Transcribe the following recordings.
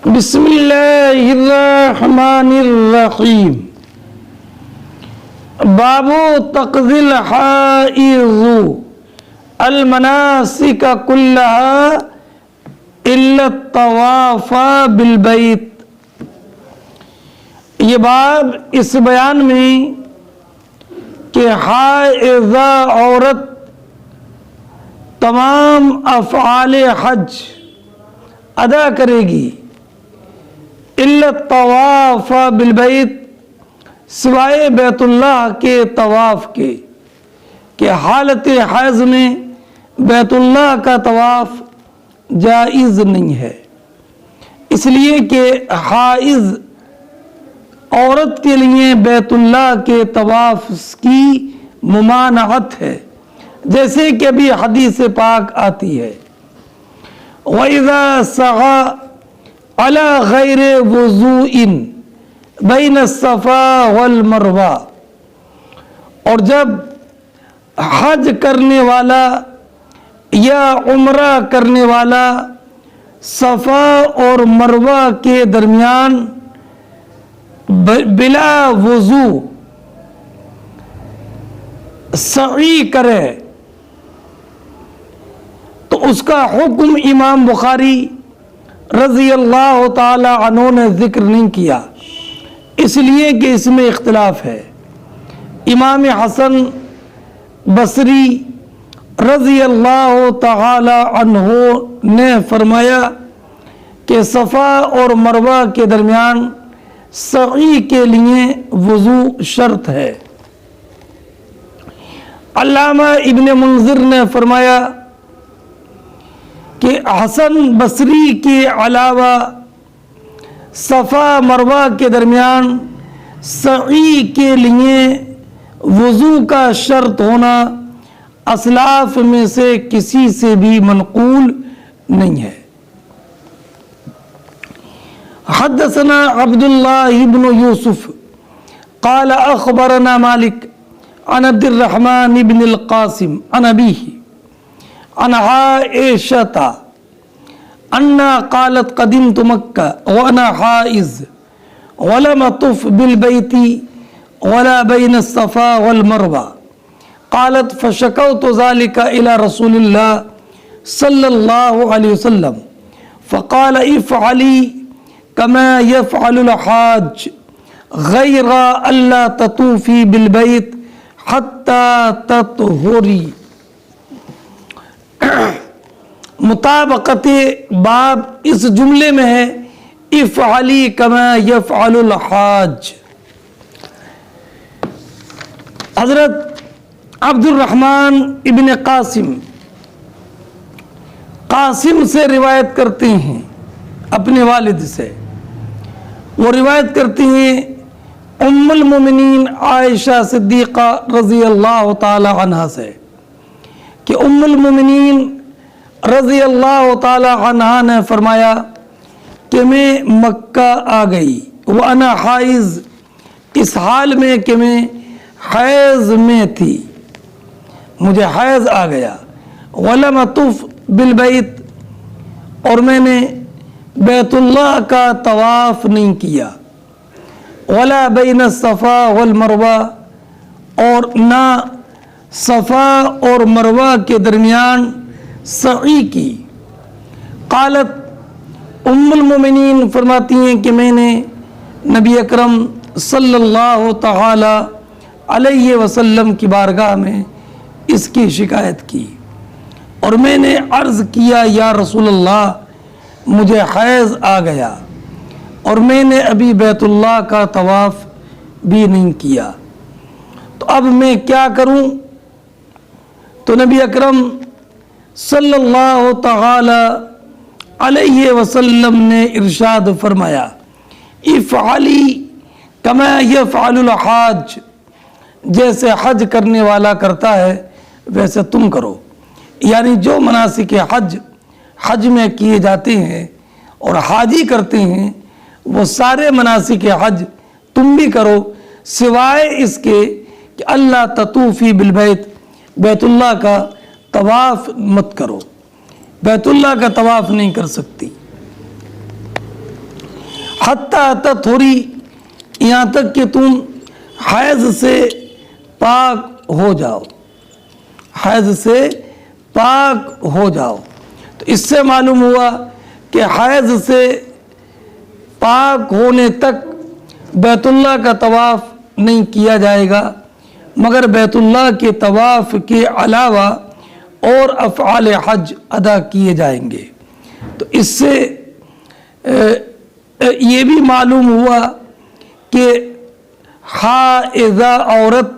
بسم اللہ الرحمن الرحیم باب تقضی الحائض المناسک کلها الا الطواف بالبیت۔ یہ باب اس بیان میں کہ حائضہ عورت تمام افعال حج ادا کرے گی الا الطواف بالبیت، سوائے بیت اللہ کے طواف کے، کہ حالت حیض میں بیت اللہ کا طواف جائز نہیں ہے، اس لیے کہ حائض عورت کے لیے بیت اللہ کے طواف کی ممانعت ہے، جیسے کہ ابھی حدیث پاک آتی ہے وَإِذَا سَعَى عَلَى غَيْرِ وُضُوءٍ بَيْنَ الصَّفَا وَالْمَرْوَةِ، اور جب حج کرنے والا یا عمرہ کرنے والا صفا اور مروہ کے درمیان بلا وضو سعی کرے تو اس کا حکم امام بخاری رضی اللہ تعالی عنہ نے ذکر نہیں کیا، اس لیے کہ اس میں اختلاف ہے۔ امام حسن بصری رضی اللہ تعالی عنہ نے فرمایا کہ صفا اور مروہ کے درمیان سعی کے لیے وضو شرط ہے۔ علامہ ابن منذر نے فرمایا کہ حسن بصری کے علاوہ صفا مروہ کے درمیان سعی کے لیے وضو کا شرط ہونا اسلاف میں سے کسی سے بھی منقول نہیں ہے۔ حدثنا عبد اللہ بن یوسف قال اخبرنا مالک عن عبد الرحمن بن القاسم عن ابیہ عن عائشة أنها قالت قدمت مكة وأنا حائض ولم أطف بالبيت ولا بين الصفا والمروة، قالت فشكوت ذلك إلى رسول الله صلى الله عليه وسلم فقال افعلي كما يفعل الحاج غير ألا تطوفي بالبيت حتى تطهري۔ مطابقت باب اس جملے میں ہے افعلی کما یفعل الحاج۔ حضرت عبد الرحمن ابن قاسم سے روایت کرتے ہیں اپنے والد سے، وہ روایت کرتے ہیں ام المومنین عائشہ صدیقہ رضی اللہ تعالی عنہ سے کہ ام المومنین رضی اللہ تعالی عنہ نے فرمایا کہ میں مکہ آ گئی وانا حائض، اس حال میں کہ میں حیض میں تھی، مجھے حیض آ گیا، ولم اطف بالبیت، اور میں نے بیت اللہ کا طواف نہیں کیا، ولا بین الصفا والمروہ، اور نہ صفا اور مروہ کے درمیان سعی کی۔ قالت ام المومنین فرماتی ہیں کہ میں نے نبی اکرم صلی اللہ تعالی علیہ وسلم کی بارگاہ میں اس کی شکایت کی اور میں نے عرض کیا یا رسول اللہ مجھے حیض آ گیا اور میں نے ابھی بیت اللہ کا طواف بھی نہیں کیا، تو اب میں کیا کروں؟ تو نبی اکرم صلی اللہ تعالی علیہ وسلم نے ارشاد فرمایا افعلی کما یفعل الحاج، جیسے حج کرنے والا کرتا ہے ویسے تم کرو، یعنی جو مناسک حج میں کیے جاتے ہیں اور حاجی کرتے ہیں وہ سارے مناسک حج تم بھی کرو، سوائے اس کے کہ اللہ تطوفی بالبیت، بیت اللہ کا طواف مت کرو، بیت اللہ کا طواف نہیں کر سکتی۔ حتیٰ تطہری، یہاں تک کہ تم حیض سے پاک ہو جاؤ، حیض سے پاک ہو جاؤ۔ تو اس سے معلوم ہوا کہ حیض سے پاک ہونے تک بیت اللہ کا طواف نہیں کیا جائے گا، مگر بیت اللہ کے طواف کے علاوہ اور افعال حج ادا کیے جائیں گے۔ تو اس سے یہ بھی معلوم ہوا کہ حائضہ عورت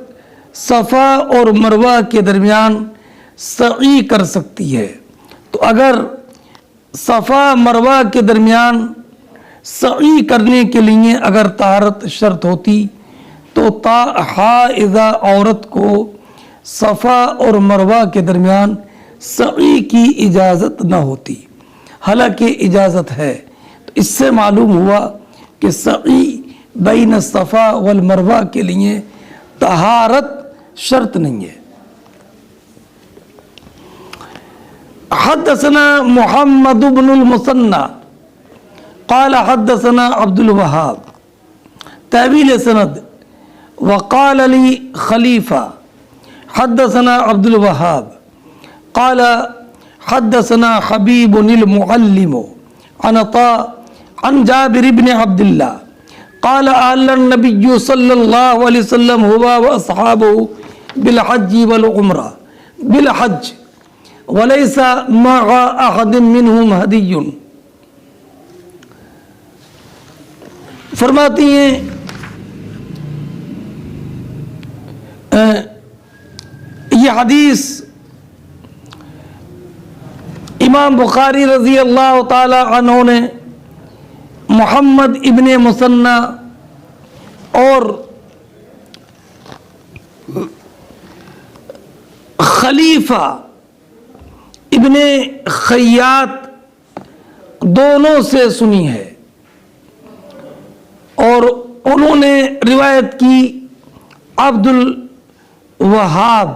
صفا اور مروہ کے درمیان سعی کر سکتی ہے۔ تو اگر صفا مروہ کے درمیان سعی کرنے کے لیے اگر طہارت شرط ہوتی تو حائضہ عورت کو صفا اور مروہ کے درمیان سعی کی اجازت نہ ہوتی، حالانکہ اجازت ہے۔ تو اس سے معلوم ہوا کہ سعی بین الصفا والمروہ کے لیے طہارت شرط نہیں ہے۔ حدثنا محمد بن المثنى قال حدثنا عبد الوهاب طویل سند، وقال لي خلیفہ حدثنا عبد الوهاب قال حدثنا حبیب المعلم عن عطاء عن جابر بن عبد الله قال أهل النبي صلى الله عليه وسلم هو وأصحابه بالحج والعمرة بالحج وليس مع أحد منهم هدي۔ فرماتی ہیں یہ حدیث امام بخاری رضی اللہ تعالی عنہ نے محمد ابن مثنى اور خلیفہ ابن خیاط دونوں سے سنی ہے، اور انہوں نے روایت کی عبد الوہاب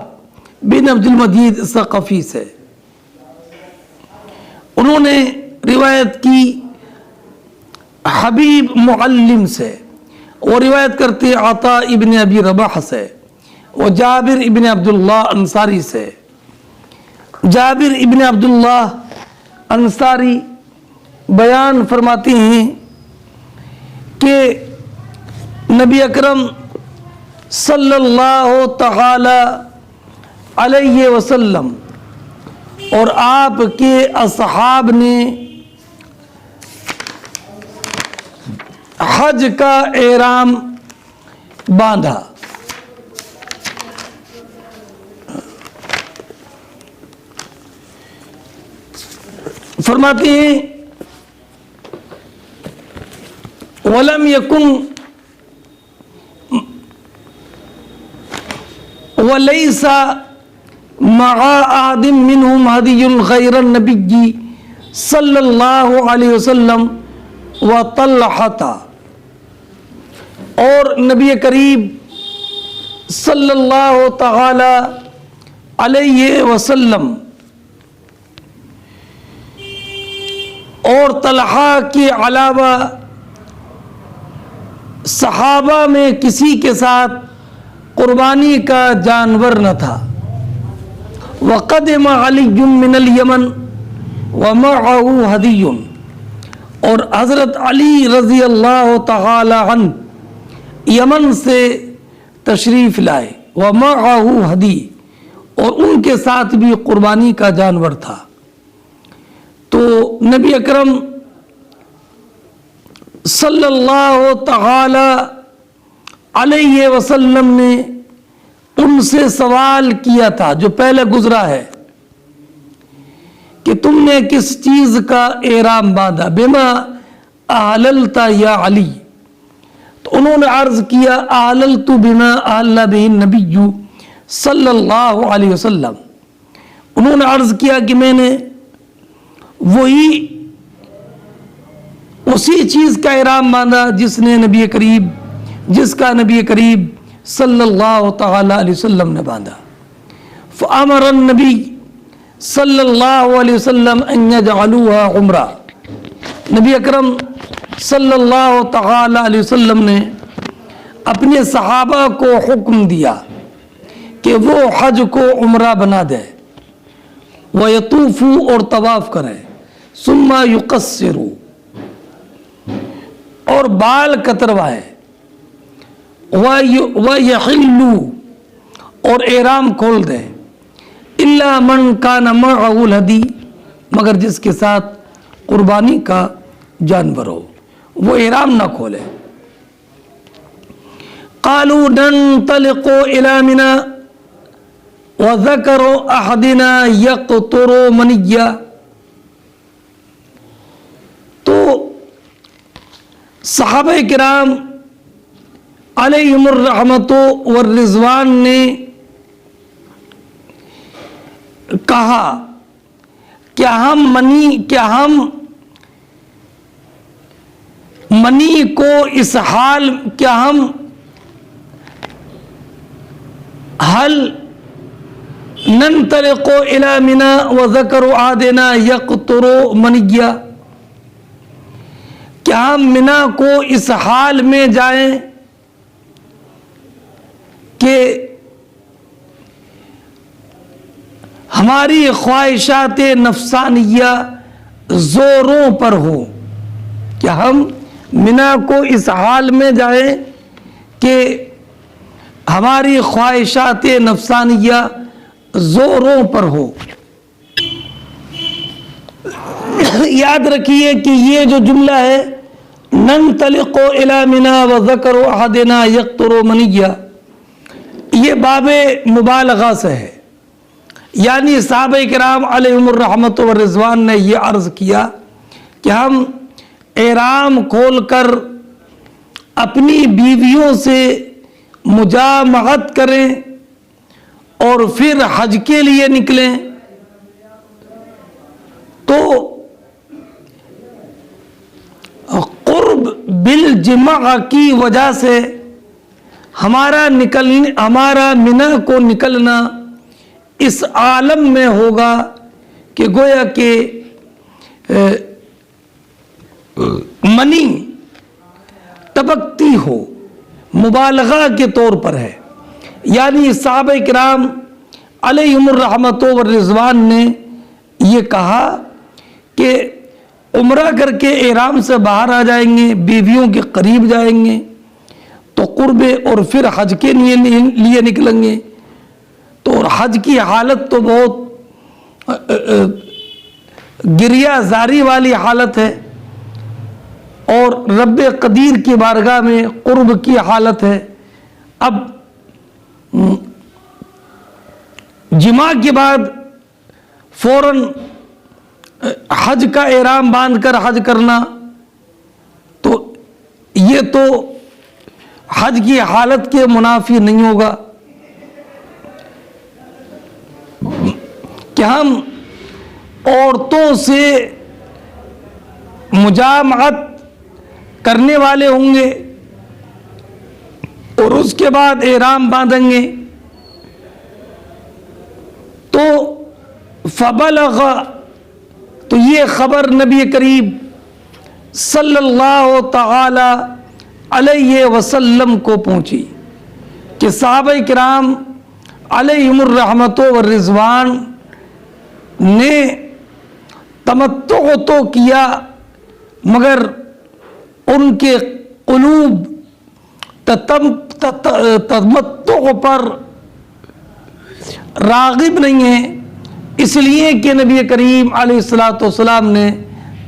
بن عبد المجید ثقفی سے، انہوں نے روایت کی حبیب معلم سے، وہ روایت کرتے عطاء ابن ابی رباح سے، وہ جابر ابن عبداللہ انصاری سے۔ جابر ابن عبداللہ انصاری بیان فرماتے ہیں کہ نبی اکرم صلی اللہ تعالی علیہ وسلم اور آپ کے اصحاب نے حج کا احرام باندھا۔ فرماتے ہیں وَلَمْ يَكُنْ وَلَيْسَ مَعَ أَحَدٍ مِّنْهُمْ هَدِيٌّ غَيْرَ النَّبِيِّ صلی اللہ علیہ وسلم وَطَلْحَةَ، اور نبی کریم صلی اللہ تعالی علیہ وسلم اور طلحہ کے علاوہ صحابہ میں کسی کے ساتھ قربانی کا جانور نہ تھا۔ وَقَدِمَ عَلِيٌّ مِّنَ الْيَمَنِ وَمَعَهُ هَدِيٌّ، اور حضرت علی رضی اللہ تعالی عنہ یمن سے تشریف لائے، وَمَعَهُ هَدِيٌّ، اور ان کے ساتھ بھی قربانی کا جانور تھا۔ تو نبی اکرم صلی اللہ تعالی علیہ وسلم نے ان سے سوال کیا تھا جو پہلے گزرا ہے کہ تم نے کس چیز کا احرام باندھا، بما احللت یا علی، تو انہوں نے عرض کیا احللت بما احل به النبی صلی اللہ علیہ وسلم، انہوں نے عرض کیا کہ میں نے اسی چیز کا احرام باندھا جس کا نبی کریم صلی اللہ تعالی علیہ وسلم نے باندھا۔ فامر النبی صلی اللہ علیہ وسلم ان یجعلوها عمرہ، نبی اکرم صلی اللہ تعالی علیہ وسلم نے اپنے صحابہ کو حکم دیا کہ وہ حج کو عمرہ بنا دے، وَيَطُوفُوا اور طواف کریں، ثُمَّ يُقَصِّرُوا اور بال کتروائیں، وَيَحِلُّوا اور احرام کھول دیں، إِلَّا مَنْ كَانَ مَعَهُ الْهَدِيُّ مگر جس کے ساتھ قربانی کا جانور ہو وہ احرام نہ کھولے۔ قالوا ننطلق إلى منى وذكر أحدنا يقطر منيا، تو صحابہ کرام علیہم الرحمت والرضوان نے کہا کیا ہم منی کو اس حال کیا ہم حل ننطلق الى منى وذكر احدنا يقطر منيا، کیا ہم منا کو اس حال میں جائیں کہ ہماری خواہشات نفسانیہ زوروں پر ہو، کیا ہم منا کو اس حال میں جائیں کہ ہماری خواہشات نفسانیہ زوروں پر ہو۔ یاد رکھیے کہ یہ جو جملہ ہے ننطلق الى منى وذكر احدنا يقطر منيا، یہ باب مبالغہ سے ہے، یعنی صحابہ کرام علیہم الرحمت والرضوان نے یہ عرض کیا کہ ہم احرام کھول کر اپنی بیویوں سے مجامعت کریں اور پھر حج کے لیے نکلیں، تو قرب بالجماع کی وجہ سے ہمارا منا کو نکلنا اس عالم میں ہوگا کہ گویا کہ منی ٹپکتی ہو، مبالغہ کے طور پر ہے، یعنی صحابہ کرام علیہم الرحمت والرضوان نے یہ کہا کہ عمرہ کر کے احرام سے باہر آ جائیں گے، بیویوں کے قریب جائیں گے تو قرب اور پھر حج کے لیے نکلیں گے، تو حج کی حالت تو بہت گریہ زاری والی حالت ہے اور رب قدیر کی بارگاہ میں قرب کی حالت ہے۔ اب جماع کے بعد فوراً حج کا احرام باندھ کر حج کرنا تو یہ تو حج کی حالت کے منافی نہیں ہوگا کہ ہم عورتوں سے مجامعت کرنے والے ہوں گے اور اس کے بعد احرام باندھیں گے، تو فبلغ تو یہ خبر نبی کریم صلی اللہ تعالی علیہ وسلم کو پہنچی کہ صحابہ کرام علیہم الرحمت والرضوان نے تمتع تو کیا مگر ان کے قلوب تمتع پر راغب نہیں ہیں، اس لیے کہ نبی کریم علیہ الصلوۃ والسلام نے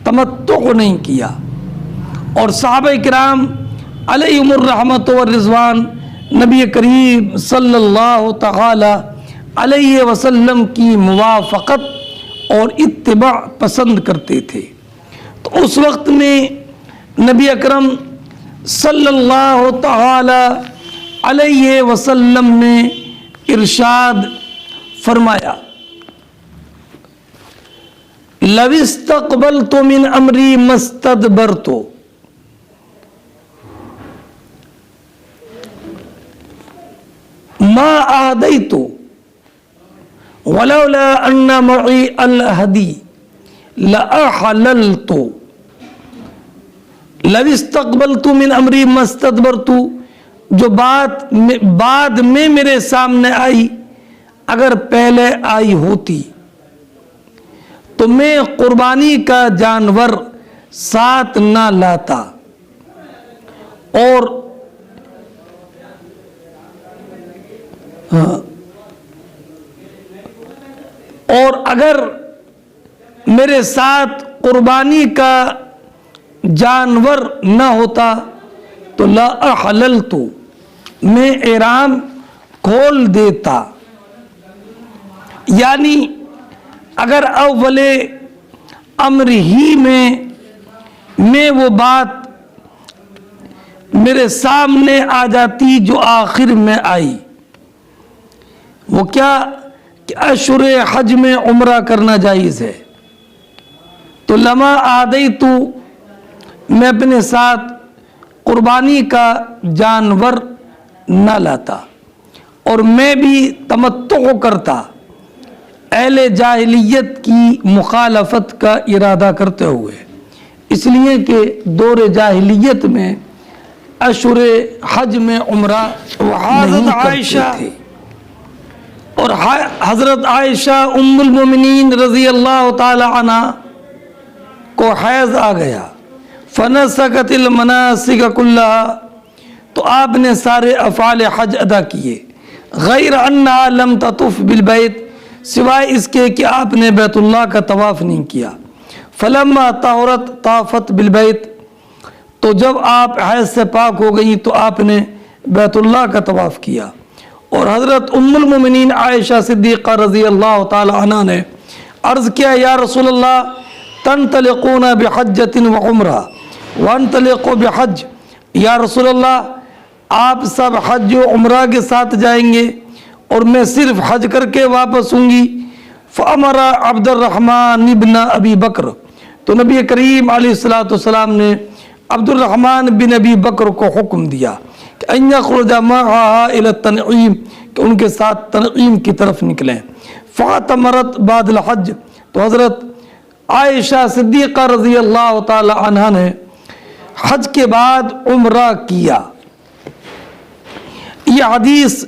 تمتع نہیں کیا، اور صحابہ کرام علیہم الرحمت والرضوان نبی کریم صلی اللہ تعالی علیہ وسلم کی موافقت اور اتباع پسند کرتے تھے۔ تو اس وقت میں نبی اکرم صلی اللہ تعالی علیہ وسلم نے ارشاد فرمایا لو استقبلت من امری مستدبرت، ما اهديت ولولا ان معي الهدي لاحللت لو استقبلت من امری ما استدبرت، جو بات بعد میں میرے سامنے آئی اگر پہلے آئی ہوتی تو میں قربانی کا جانور ساتھ نہ لاتا، اور اگر میرے ساتھ قربانی کا جانور نہ ہوتا تو لا احللت، میں احرام کھول دیتا۔ یعنی اگر اول امر ہی میں وہ بات میرے سامنے آ جاتی جو آخر میں آئی، وہ کیا کہ اشہر حج میں عمرہ کرنا جائز ہے، تو لما آدیتو، میں اپنے ساتھ قربانی کا جانور نہ لاتا اور میں بھی تمتع کرتا، اہل جاہلیت کی مخالفت کا ارادہ کرتے ہوئے، اس لیے کہ دور جاہلیت میں اشہر حج میں عمرہ نہیں کرتے تھے۔ اور حضرت عائشہ ام المومنین رضی اللہ تعالی عنہ کو حیض آ گیا، فنسکت المناسک کلہا، تو آپ نے سارے افعال حج ادا کیے، غیر انہا لم تطف بالبیت، سوائے اس کے کہ آپ نے بیت اللہ کا طواف نہیں کیا۔ فلما طہرت طافت بالبیت، تو جب آپ حیض سے پاک ہو گئی تو آپ نے بیت اللہ کا طواف کیا۔ اور حضرت ام المومنین عائشہ صدیقہ رضی اللہ تعالی عنہ نے عرض کیا، یا رسول اللہ تنطلقون بحجۃ وعمرہ وانطلق بحج، یا رسول اللہ آپ سب حج و عمرہ کے ساتھ جائیں گے اور میں صرف حج کر کے واپس ہوں گی۔ فامر عبد الرحمن ابن ابی بکر، تو نبی کریم علیہ السلام نے عبد الرحمن بن ابی بکر کو حکم دیا کہ ان یخرج معها الى التنعیم، کہ ان کے ساتھ تنعیم کی طرف نکلیں۔ فاعتمرت بعد الحج، تو حضرت عائشہ صدیقہ رضی اللہ تعالی عنہ نے حج کے بعد عمرہ کیا۔ یہ حدیث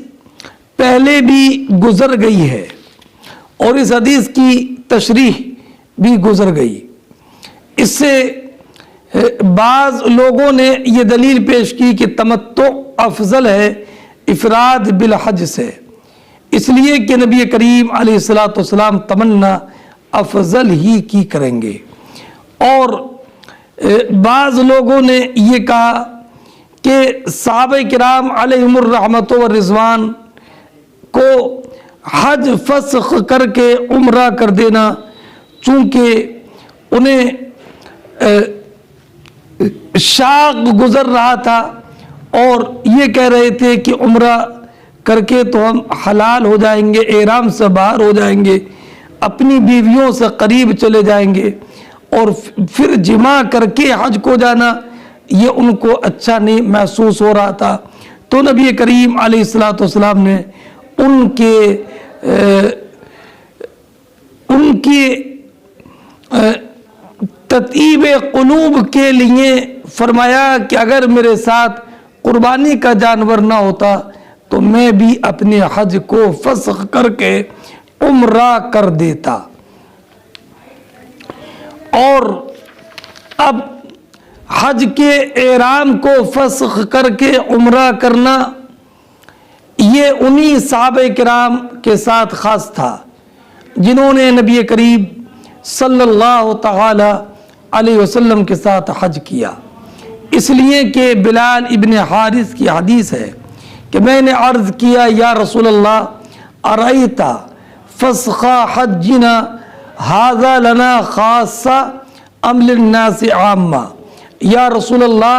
پہلے بھی گزر گئی ہے اور اس حدیث کی تشریح بھی گزر گئی۔ اس سے بعض لوگوں نے یہ دلیل پیش کی کہ تمتع افضل ہے افراد بالحج سے، اس لیے کہ نبی کریم علیہ السلام تمنا افضل ہی کی کریں گے۔ اور بعض لوگوں نے یہ کہا کہ صحابہ کرام علیہم الرحمت والرضوان کو حج فسخ کر کے عمرہ کر دینا، چونکہ انہیں شاق گزر رہا تھا اور یہ کہہ رہے تھے کہ عمرہ کر کے تو ہم حلال ہو جائیں گے، احرام سے باہر ہو جائیں گے، اپنی بیویوں سے قریب چلے جائیں گے، اور پھر جمع کر کے حج کو جانا یہ ان کو اچھا نہیں محسوس ہو رہا تھا۔ تو نبی کریم علیہ السلام نے ان کی تطیب قلوب کے لیے فرمایا کہ اگر میرے ساتھ قربانی کا جانور نہ ہوتا تو میں بھی اپنے حج کو فسخ کر کے عمرہ کر دیتا۔ اور اب حج کے احرام کو فسخ کر کے عمرہ کرنا یہ انہی صحابہ کرام کے ساتھ خاص تھا جنہوں نے نبی کریم صلی اللہ تعالی علیہ وسلم کے ساتھ حج کیا، اس لیے کہ بلال ابن حارث کی حدیث ہے کہ میں نے عرض کیا، یا رسول اللہ ارأیت فسخ حجنا ھذا لنا خاصہ ام للناس عامہ، یا رسول اللہ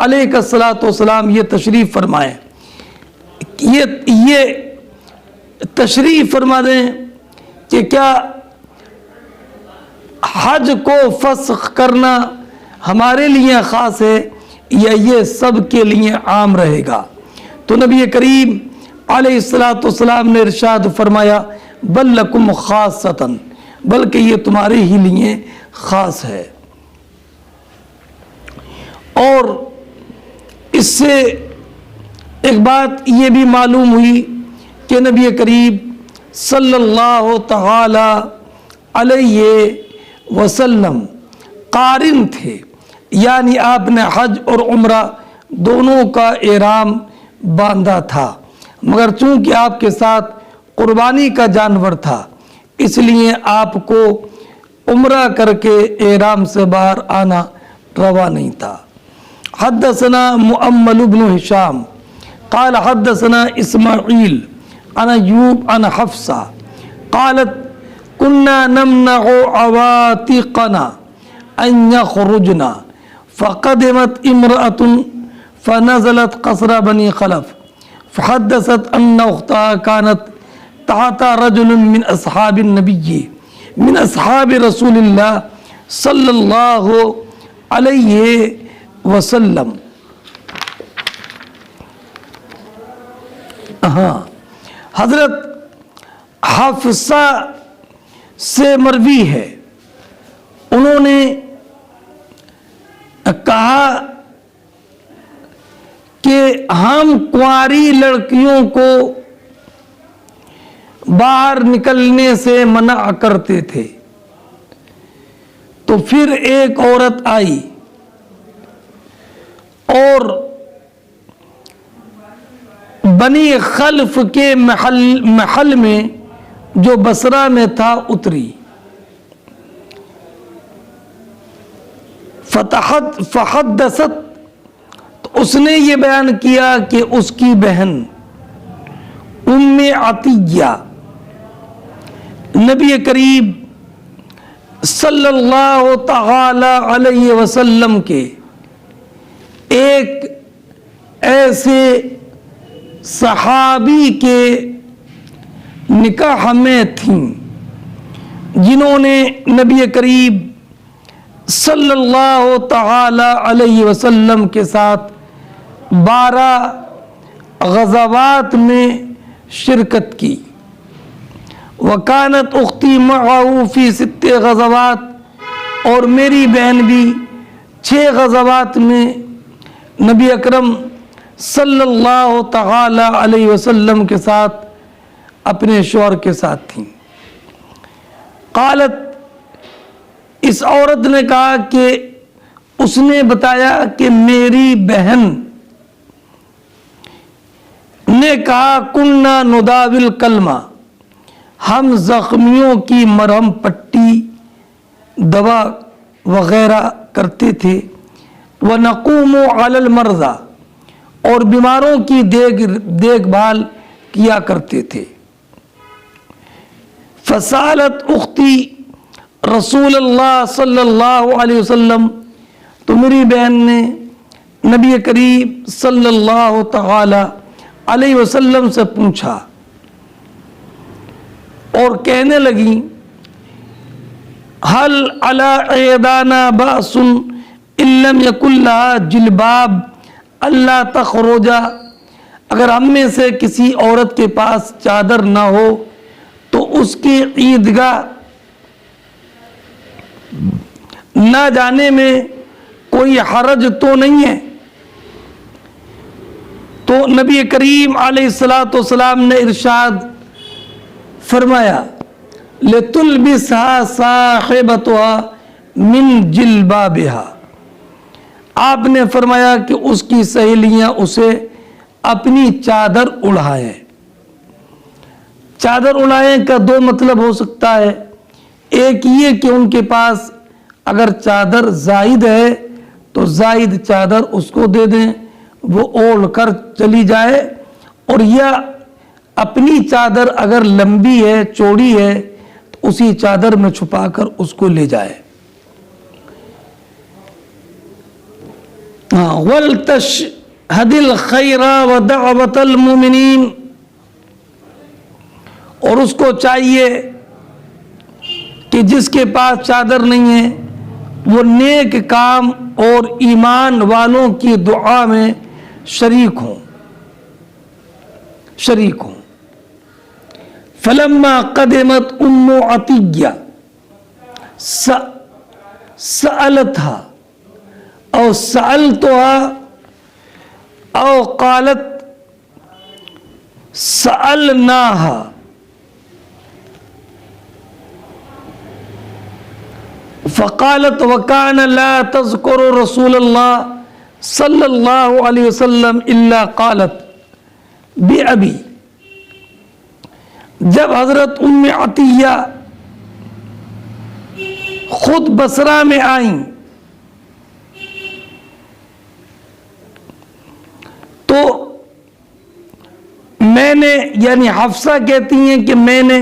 علیہ الصلوۃ والسلام یہ تشریف فرمائیں، یہ تشریف فرما دیں کہ کیا حج کو فسخ کرنا ہمارے لیے خاص ہے یا یہ سب کے لیے عام رہے گا؟ تو نبی کریم علیہ السلام نے ارشاد فرمایا بل لکم خاصتاً، بلکہ یہ تمہارے ہی لیے خاص ہے۔ اور اس سے ایک بات یہ بھی معلوم ہوئی کہ نبی کریم صلی اللہ تعالی علیہ وسلم قارن تھے، یعنی آپ نے حج اور عمرہ دونوں کا احرام باندھا تھا، مگر چونکہ آپ کے ساتھ قربانی کا جانور تھا اس لیے آپ کو عمرہ کر کے احرام سے باہر آنا روا نہیں تھا۔ حدثنا مؤمل بن ہشام قال حدثنا اسماعیل عن ایوب عن حفصہ قالت كنا نمنع عواتقنا ان يخرجنا فقدمت امرأة فنزلت قصر بني خلف فحدثت ان اختها كانت تحت رجل من اصحاب النبي من اصحاب رسول اللہ صلی اللہ علیہ وسلم۔ حضرت حفصہ سے مروی ہے، انہوں نے کہا کہ ہم کنواری لڑکیوں کو باہر نکلنے سے منع کرتے تھے، تو پھر ایک عورت آئی اور بنی خلف کے محل میں جو بصرہ میں تھا اتری، فحدثت، تو اس نے یہ بیان کیا کہ اس کی بہن ام عطیہ نبی کریم صلی اللہ تعالی علیہ وسلم کے ایک ایسے صحابی کے نکاح میں تھیں جنہوں نے نبی کریم صلی اللہ تعالی علیہ وسلم کے ساتھ 12 غزوات میں شرکت کی۔ وکانت اختی معه فی 6 غزوات، اور میری بہن بھی 6 غزوات میں نبی اکرم صلی اللہ تعالی علیہ وسلم کے ساتھ اپنے شوہر کے ساتھ تھیں۔ قالت، اس عورت نے کہا کہ اس نے بتایا کہ میری بہن نے کہا کننا نداول کلمہ، ہم زخمیوں کی مرہم پٹی دوا وغیرہ کرتے تھے، وَنَقُومُ عَلَى الْمَرْضَى، اور بیماروں کی دیکھ بھال کیا کرتے تھے۔ فسالت اختی رسول اللہ صلی اللہ علیہ وسلم، تو میری بہن نے نبی کریم صلی اللہ تعالی علیہ وسلم سے پوچھا اور کہنے لگی حل علی عیدانا باس ان لم یکن لہا جلباب اللہ تخرجا، اگر ہم میں سے کسی عورت کے پاس چادر نہ ہو تو اس کی عیدگاہ نہ جانے میں کوئی حرج تو نہیں ہے؟ تو نبی کریم علیہ السلام نے ارشاد فرمایا لِتُلْبِسْهَا صَاحِبَتُهَا مِنْ جِلْبَابِهَا، آپ نے فرمایا کہ اس کی سہیلیاں اسے اپنی چادر اڑھائیں۔ چادر اڑھائیں کا 2 مطلب ہو سکتا ہے، ایک یہ کہ ان کے پاس اگر چادر زائد ہے تو زائد چادر اس کو دے دیں، وہ اوڑھ کر چلی جائے، اور یا اپنی چادر اگر لمبی ہے چوڑی ہے تو اسی چادر میں چھپا کر اس کو لے جائے۔ وَلْتَشْهَدِ الْخَيْرَ وَدَعْوَةَ الْمُؤْمِنِينَ، اور اس کو چاہیے کہ جس کے پاس چادر نہیں ہے وہ نیک کام اور ایمان والوں کی دعا میں شریک ہوں۔ فلما قدمت ام عطیہ سألتها او سألتها او قالت سألناها. فقالت وكان لا تذكر رسول الله صلی اللہ علیہ وسلم الا قالت بأبی. جب حضرت ام عطیہ خود بصرہ میں آئیں تو میں نے، یعنی حفصہ کہتی ہیں کہ میں نے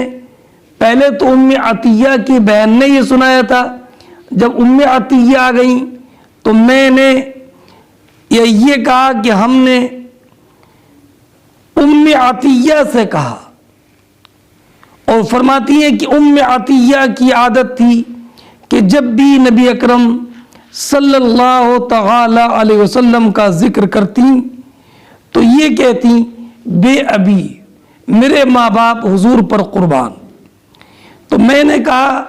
پہلے تو ام عطیہ کی بہن نے یہ سنایا تھا، جب ام عطیہ آ گئیں تو میں نے یہ کہا کہ ہم نے ام عطیہ سے کہا. اور فرماتی ہیں کہ ام عطیہ کی عادت تھی کہ جب بھی نبی اکرم صلی اللہ تعالی علیہ وسلم کا ذکر کرتی تو یہ کہتی بے ابی، میرے ماں باپ حضور پر قربان. تو میں نے کہا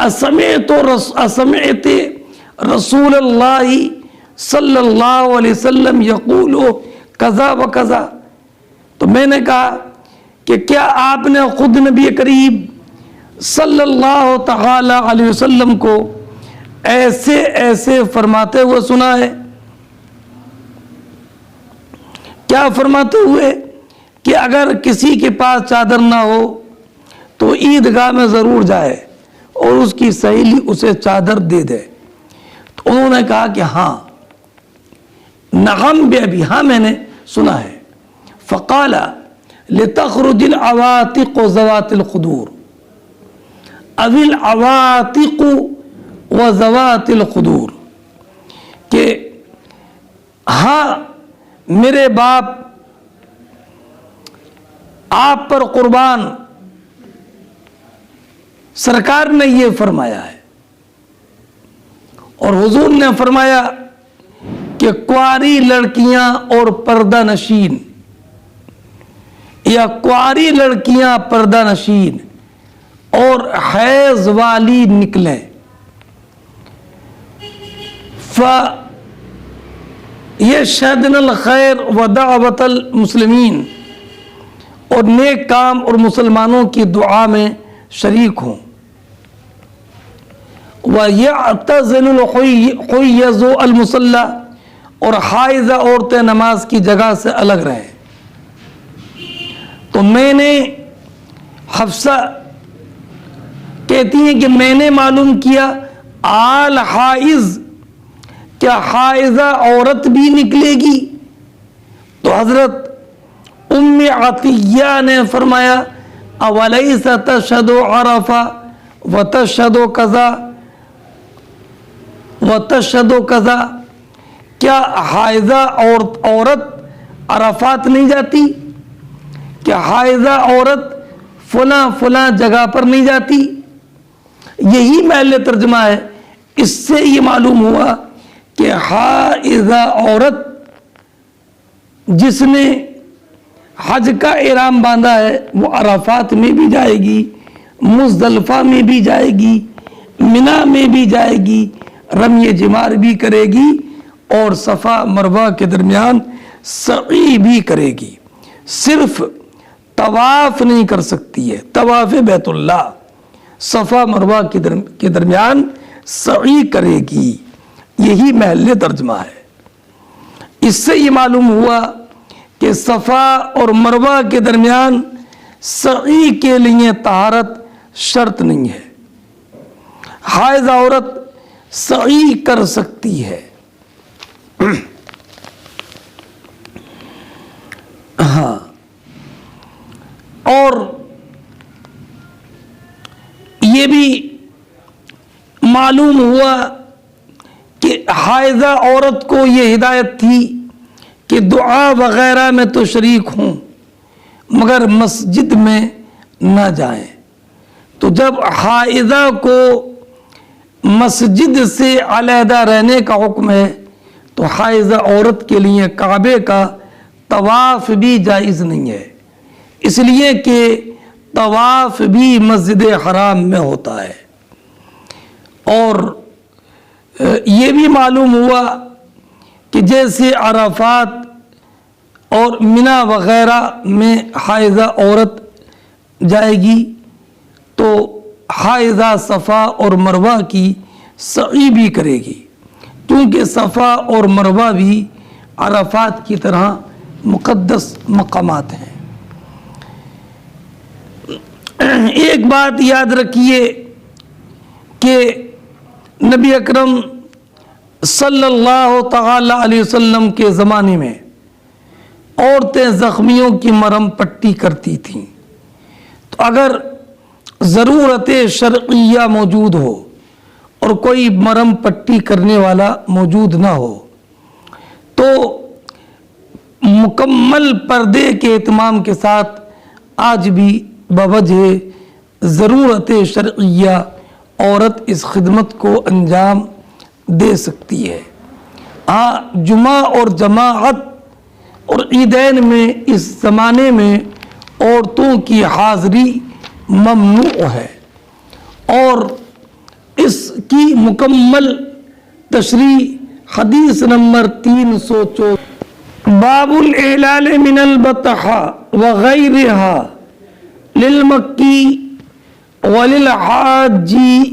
اسمعت رسول اللہ صلی اللہ علیہ وسلم یقول کذا و کذا. تو میں نے کہا کہ کیا آپ نے خود نبی کریم صلی اللہ تعالی علیہ وسلم کو ایسے ایسے فرماتے ہوئے سنا ہے؟ کیا فرماتے ہوئے؟ کہ اگر کسی کے پاس چادر نہ ہو تو عیدگاہ میں ضرور جائے اور اس کی سہیلی اسے چادر دے دے. تو انہوں نے کہا کہ ہاں، نعم بے ابی، ہاں میں نے سنا ہے. فقال لتخرج العواتق ذوات الخدور او العواتق وذوات الخدور، کہ ہاں میرے باپ آپ پر قربان، سرکار نے یہ فرمایا ہے. اور حضور نے فرمایا کہ کواری لڑکیاں اور پردہ نشین، یا کواری لڑکیاں پردہ نشین اور حیض والی نکلیں، یشہدن الخیر ودعوت المسلمین، اور نیک کام اور مسلمانوں کی دعا میں شریک ہوں. وَيَعْتَزِلُ الْحُيَّزُ الْمُصَلَّى، اور حائضہ عورتیں نماز کی جگہ سے الگ رہیں. تو میں نے، حفصہ کہتی ہیں کہ میں نے معلوم کیا آل حائض، کیا حائضہ عورت بھی نکلے گی؟ تو حضرت ام عطیہ نے فرمایا اولیس تشہد عرفہ وتشہد کذا وتشہد کذا، کیا حائضہ عورت عرفات نہیں جاتی؟ کیا حائضہ عورت فلاں جگہ پر نہیں جاتی؟ یہی محل ترجمہ ہے. اس سے یہ معلوم ہوا کہ حائضہ عورت جس نے حج کا احرام باندھا ہے وہ عرفات میں بھی جائے گی، مزدلفہ میں بھی جائے گی، منی میں بھی جائے گی، رمی جمار بھی کرے گی، اور صفا مروہ کے درمیان سعی بھی کرے گی. صرف طواف نہیں کر سکتی ہے، طواف بیت اللہ، صفا مروہ کے درمیان سعی کرے گی. یہی محل ترجمہ ہے. اس سے یہ معلوم ہوا کہ صفا اور مروہ کے درمیان سعی کے لیے طہارت شرط نہیں ہے. حائض عورت سعی کر سکتی ہے. ہاں، اور یہ بھی معلوم ہوا کہ حائضہ عورت کو یہ ہدایت تھی کہ دعا وغیرہ میں تو شریک ہوں مگر مسجد میں نہ جائیں. تو جب حائضہ کو مسجد سے علیحدہ رہنے کا حکم ہے تو حائضہ عورت کے لیے کعبے کا طواف بھی جائز نہیں ہے، اس لیے کہ طواف بھی مسجد حرام میں ہوتا ہے. اور یہ بھی معلوم ہوا کہ جیسے عرفات اور منا وغیرہ میں حائضہ عورت جائے گی تو حائضہ صفا اور مروہ کی سعی بھی کرے گی، کیونکہ صفا اور مروہ بھی عرفات کی طرح مقدس مقامات ہیں۔ ایک بات یاد رکھیے کہ نبی اکرم صلی اللہ تعالی علیہ وسلم کے زمانے میں عورتیں زخمیوں کی مرہم پٹی کرتی تھیں، تو اگر ضرورت شرعیہ موجود ہو اور کوئی مرہم پٹی کرنے والا موجود نہ ہو تو مکمل پردے کے اہتمام کے ساتھ آج بھی بوجہ ضرورت شرعیہ عورت اس خدمت کو انجام دے سکتی ہے۔ ہاں، جمعہ اور جماعت اور عیدین میں اس زمانے میں عورتوں کی حاضری ممنوع ہے، اور اس کی مکمل تشریح حدیث نمبر 304 باب الاحلال من البطحاء وغیرها للمکی وللحاج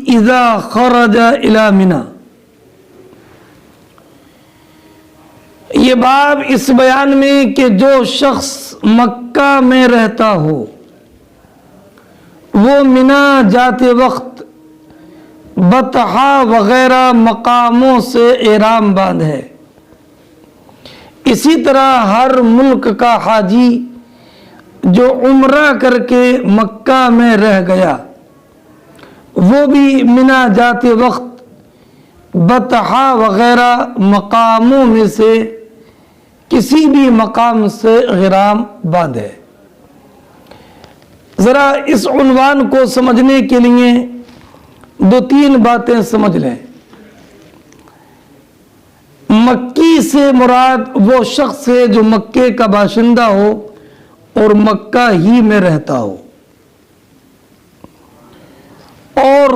اذا خرج الى منى۔ یہ باب اس بیان میں کہ جو شخص مکہ میں رہتا ہو وہ منی جاتے وقت بطحا وغیرہ مقاموں سے احرام باندھے، اسی طرح ہر ملک کا حاجی جو عمرہ کر کے مکہ میں رہ گیا وہ بھی منی جاتے وقت بطحا وغیرہ مقاموں میں سے کسی بھی مقام سے احرام باندھے۔ ذرا اس عنوان کو سمجھنے کے لیے 2-3 باتیں سمجھ لیں۔ مکی سے مراد وہ شخص ہے جو مکے کا باشندہ ہو اور مکہ ہی میں رہتا ہو، اور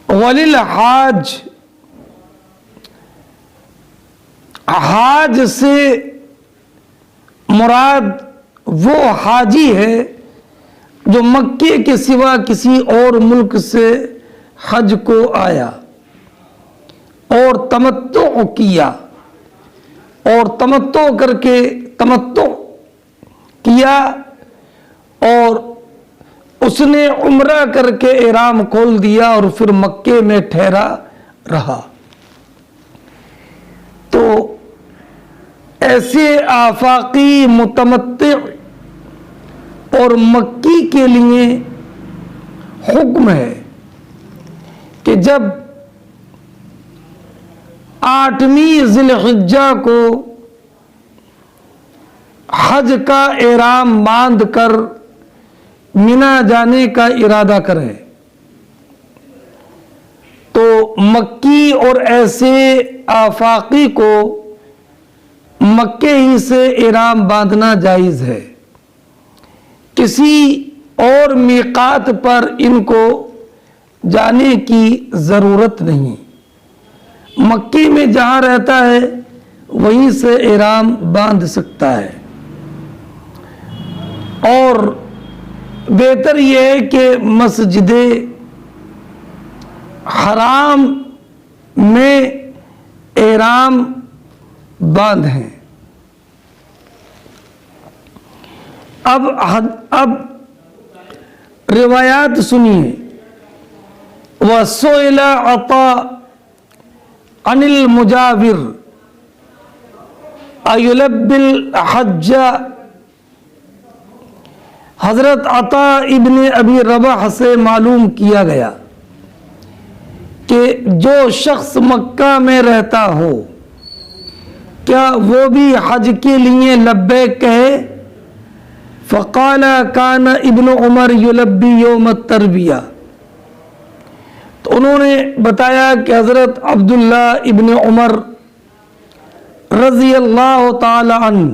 وللحاج، حاج سے مراد وہ حاجی ہے جو مکے کے سوا کسی اور ملک سے حج کو آیا اور تمتع کیا، اور تمتع کر کے تمتع کیا اور اس نے عمرہ کر کے احرام کھول دیا اور پھر مکے میں ٹھہرا رہا۔ تو ایسے آفاقی متمتع اور مکی کے لیے حکم ہے کہ جب 8ویں ذی الحجہ کو حج کا احرام باندھ کر منی جانے کا ارادہ کرے تو مکی اور ایسے آفاقی کو مکے ہی سے احرام باندھنا جائز ہے، کسی اور میقات پر ان کو جانے کی ضرورت نہیں، مکی میں جہاں رہتا ہے وہیں سے احرام باندھ سکتا ہے۔ اور بہتر یہ ہے کہ مسجد حرام میں احرام باندھیں۔ اب روایات سنیے۔ وَسُئِلَ عَطَاءٌ عَنِ الْمُجَاوِرِ أَيُلَبِّ الْحَجَّ، حضرت عطا ابن ابی رباح سے معلوم کیا گیا کہ جو شخص مکہ میں رہتا ہو کیا وہ بھی حج کے لیے لبیک کہے؟ فقال کان ابن عمر یلبی یوم الترویہ، تو انہوں نے بتایا کہ حضرت عبداللہ ابن عمر رضی اللہ تعالی عنہ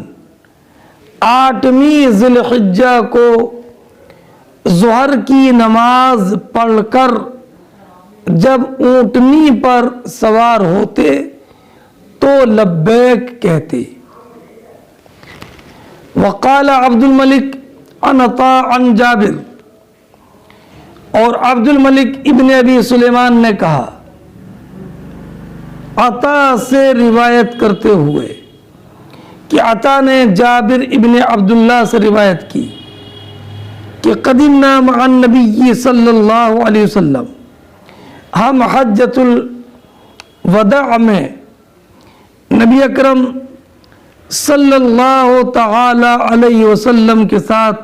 8ویں ذی الحجہ کو ظہر کی نماز پڑھ کر جب اونٹنی پر سوار ہوتے تو لبیک کہتے۔ وقال عبد الملک عن عطاء عن جابر، اور عبد الملک ابن ابی سلیمان نے کہا عطا سے روایت کرتے ہوئے کہ عطا نے جابر ابن عبداللہ سے روایت کی کہ قدمنا مع النبی صلی اللہ علیہ وسلم، ہم حجۃ الوداع میں نبی اکرم صلی اللہ تعالی علیہ وسلم کے ساتھ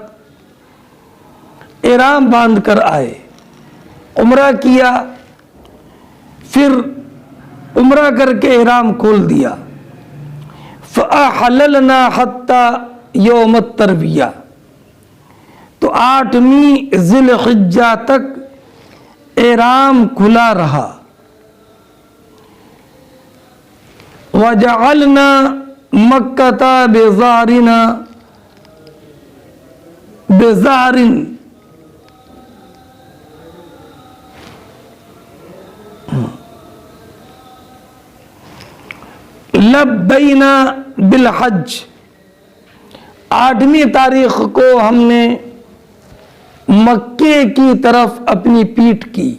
احرام باندھ کر آئے، عمرہ کیا، پھر عمرہ کر کے احرام کھول دیا۔ فَأَحْلَلْنَا حَتَّى يَوْمَ التَّرْوِيَّةِ، تو 8ویں ذی الحجہ تک احرام کھلا رہا۔ وَجَعَلْنَا مَكَّةَ بِزَارٍ، لبینا بالحج، 8ویں تاریخ کو ہم نے مکے کی طرف اپنی پیٹھ کی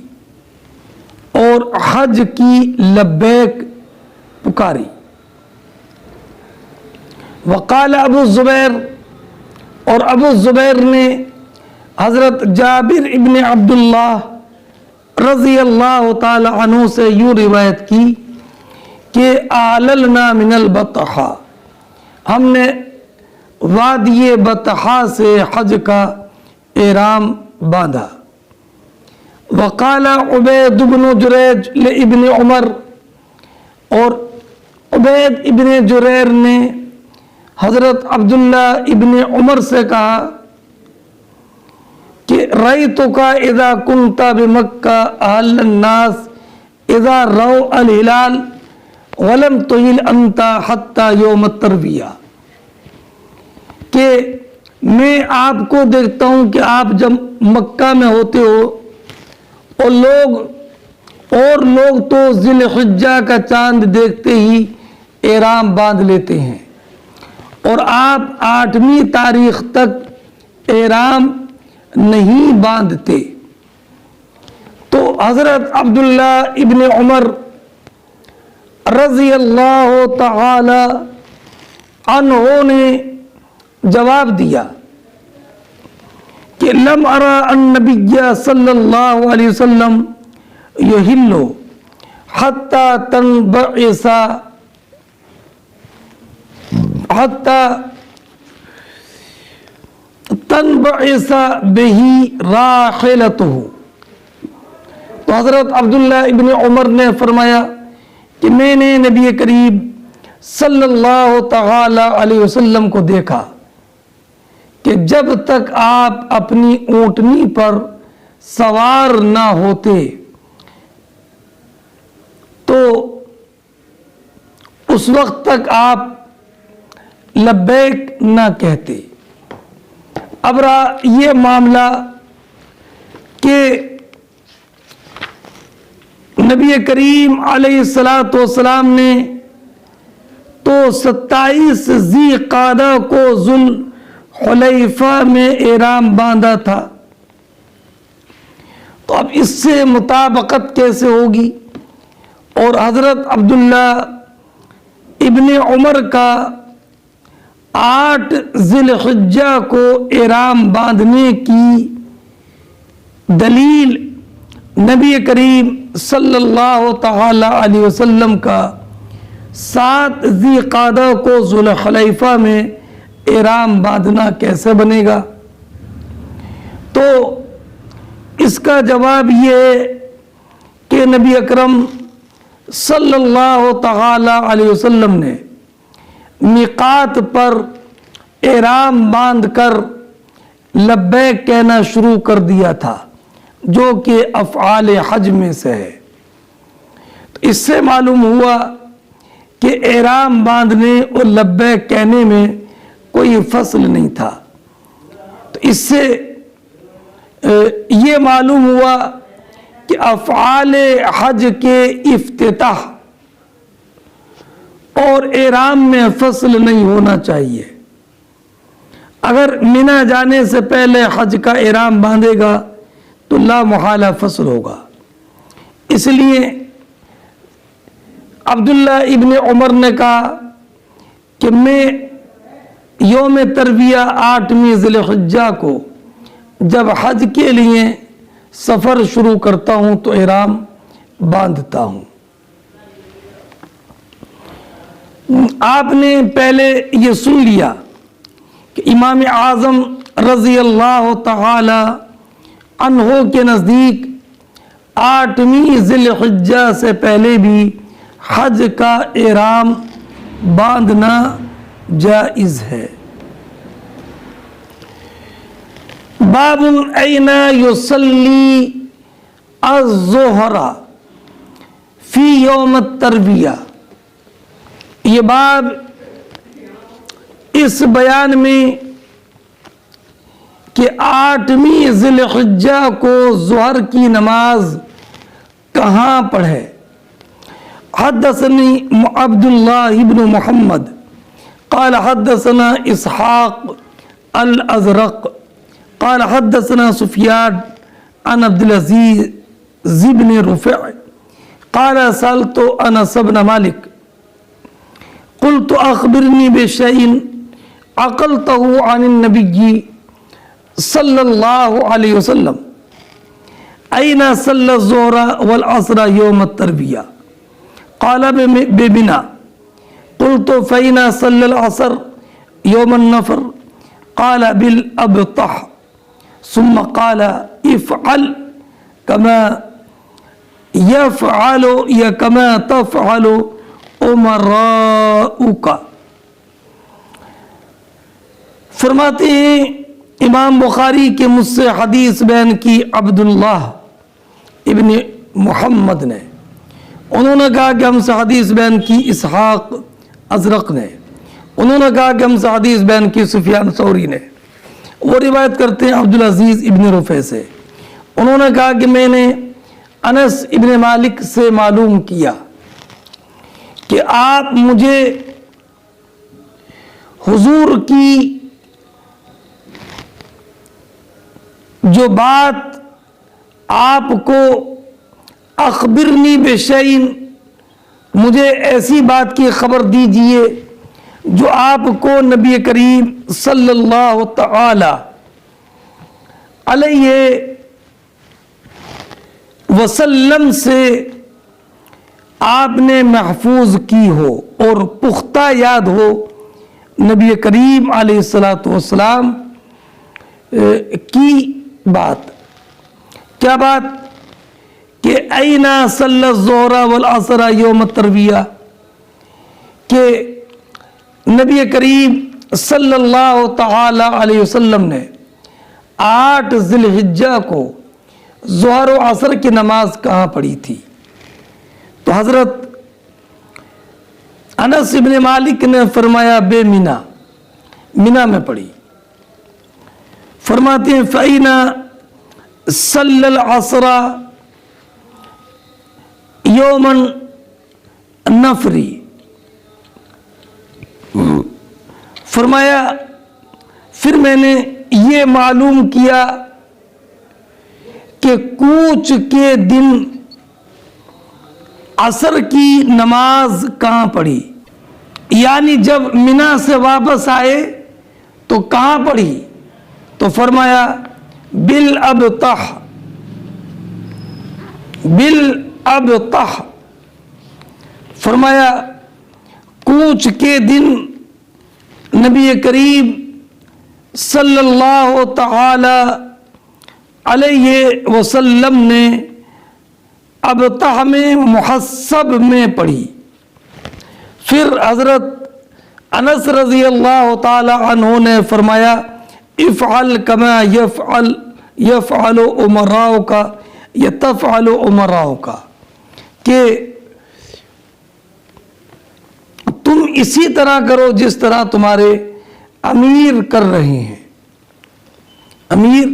اور حج کی لبیک پکاری۔ وقال ابو الزبیر، اور ابو الزبیر نے حضرت جابر ابن عبداللہ رضی اللہ تعالی عنہ سے یوں روایت کی کہ اعللنا من البطحہ، ہم نے وادی بطحہ سے حج کا احرام باندھا۔ وقال عبید بن جریج لابن عمر، اور عبید ابن جریر نے حضرت عبداللہ ابن عمر سے کہا کہ رأیتک اذا کنت بمکہ احل الناس اذا رأوا الہلال ولم تحل انت حتی یوم الترویہ، کہ میں آپ کو دیکھتا ہوں کہ آپ جب مکہ میں ہوتے ہو اور لوگ تو ذی الحجہ کا چاند دیکھتے ہی احرام باندھ لیتے ہیں، اور آپ 8ویں تاریخ تک احرام نہیں باندھتے۔ تو حضرت عبداللہ ابن عمر رضی اللہ تعالی عنہ نے جواب دیا کہ لم ارى النبی صلی اللہ علیہ وسلم یحل حتی تنبعث به راحلته۔ تو حضرت عبداللہ ابن عمر نے فرمایا کہ میں نے نبی کریم صلی اللہ تعالی علیہ وسلم کو دیکھا کہ جب تک آپ اپنی اونٹنی پر سوار نہ ہوتے تو اس وقت تک آپ لبیک نہ کہتے۔ اب رہا یہ معاملہ کہ نبی کریم علیہ السلام نے تو 27 ذی قعدہ کو ذوالحلیفہ میں احرام باندھا تھا، تو اب اس سے مطابقت کیسے ہوگی؟ اور حضرت عبداللہ ابن عمر کا 8 ذی الحجہ کو احرام باندھنے کی دلیل نبی کریم صلی اللہ تعالی علیہ وسلم کا 7 ذی قعدہ کو ذوالحلیفہ میں احرام باندھنا کیسے بنے گا؟ تو اس کا جواب یہ ہے کہ نبی اکرم صلی اللہ تعالی علیہ وسلم نے میقات پر احرام باندھ کر لبیک کہنا شروع کر دیا تھا، جو کہ افعال حج میں سے ہے۔ تو اس سے معلوم ہوا کہ احرام باندھنے اور لبیک کہنے میں کوئی فصل نہیں تھا۔ تو اس سے یہ معلوم ہوا کہ افعال حج کے افتتاح اور احرام میں فصل نہیں ہونا چاہیے۔ اگر منی جانے سے پہلے حج کا احرام باندھے گا تو لا محالہ فصل ہوگا۔ اس لیے عبداللہ ابن عمر نے کہا کہ میں یوم ترویہ 8ویں ذی الحجہ کو جب حج کے لیے سفر شروع کرتا ہوں تو احرام باندھتا ہوں۔ آپ نے پہلے یہ سن لیا کہ امام اعظم رضی اللہ تعالی عنہ کے نزدیک 8ویں ذی الحجہ سے پہلے بھی حج کا احرام باندھنا جائز ہے۔ باب این یصلی الظہر فی یوم الترویہ، یہ باب اس بیان میں کہ 8ویں ذی الحجہ کو ظہر کی نماز کہاں پڑھے۔ حدثنی عبداللہ بن محمد قال حدثنا اسحاق الازرق قال حدثنا سفیان عن عبدالعزیز بن رفع قال سألت انس بن مالک قلت اخبرنی بشیء عقلته عن النبی صلی اللہ علیہ وسلم این صلی الظہر والعصر یوم الترویہ قال بمنى قلت فأين صلى العصر يوم النفر قال بالأبطح ثم قال افعل كما يفعل كما تفعل أمراؤك۔ فرماتے ہیں امام بخاری کے مجھ سے حدیث بیان کی عبداللہ ابن محمد نے، انہوں نے کہا کہ ہم سے حدیث بیان کی اسحاق ازرق نے، انہوں نے کہا کہ ہم سے حدیث بیان کی سفیان ثوری نے، وہ روایت کرتے ہیں عبدالعزیز ابن رفع سے، انہوں نے کہا کہ میں نے انس ابن مالک سے معلوم کیا کہ آپ مجھے حضور کی جو بات آپ کو اخبرنی بشیء، مجھے ایسی بات کی خبر دیجئے جو آپ کو نبی کریم صلی اللہ تعالی علیہ وسلم سے آپ نے محفوظ کی ہو اور پختہ یاد ہو نبی کریم علیہ السلام کی بات۔ کیا بات؟ کہ این صلی الظہر والعصر یوم الترویہ، کہ نبی کریم صلی اللہ تعالی علیہ وسلم نے 8 ذی الحجہ کو ظہر و عصر کی نماز کہاں پڑھی تھی؟ تو حضرت انس ابن مالک نے فرمایا بے منی میں پڑھی۔ فرماتے ہیں فَإِنَ صَلَّى الْعَصْرَ یوم النفری، فرمایا پھر میں نے یہ معلوم کیا کہ کوچ کے دن عصر کی نماز کہاں پڑھی، یعنی جب منی سے واپس آئے تو کہاں پڑھی؟ تو فرمایا بالابطح، بالابطح، فرمایا کوچ کے دن نبی کریم صلی اللہ تعالی علیہ وسلم نے ابطح میں محسب میں پڑھی۔ پھر حضرت انس رضی اللہ تعالی عنہ نے فرمایا افعل کما یفعل امراؤک یا تفعل امراؤک، کہ تم اسی طرح کرو جس طرح تمہارے امیر کر رہے ہیں، امیر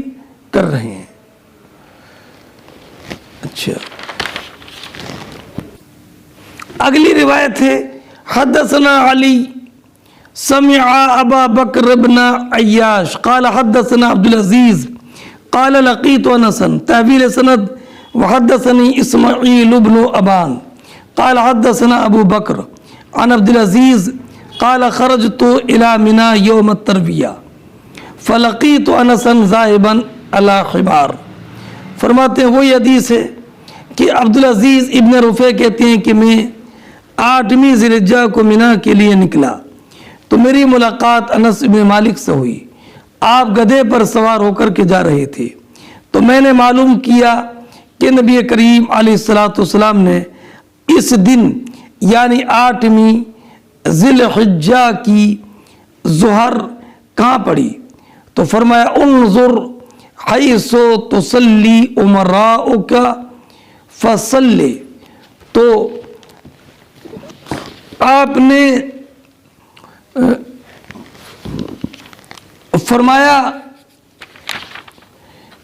کر رہے ہیں۔ اچھا اگلی روایت ہے حدثنا علی سمع ابا بکر بن عیاش قال حدثنا عبد العزیز قال لقیت انسا تحویل سند وحدثني اسماعیل بن ابان قال حدثنا ابو بکر عن عبد العزیز قال خرجت الى منى يوم الترویہ فلقیت انسا ذاهبا على حمار. فرماتے ہیں وہی حدیث ہے کہ عبدالعزیز ابن رفیع کہتے ہیں کہ میں 8ویں ذی الحجہ کو مینا کے لیے نکلا تو میری ملاقات انس ابن مالک سے ہوئی. آپ گدھے پر سوار ہو کر کے جا رہے تھے تو میں نے معلوم کیا کہ نبی کریم علیہ الصلوۃ والسلام نے اس دن یعنی 8ویں ذی الحجہ کی ظہر کہاں پڑھی تو فرمایا انظر حیث تصلی امراؤک فصلی. تو آپ نے فرمایا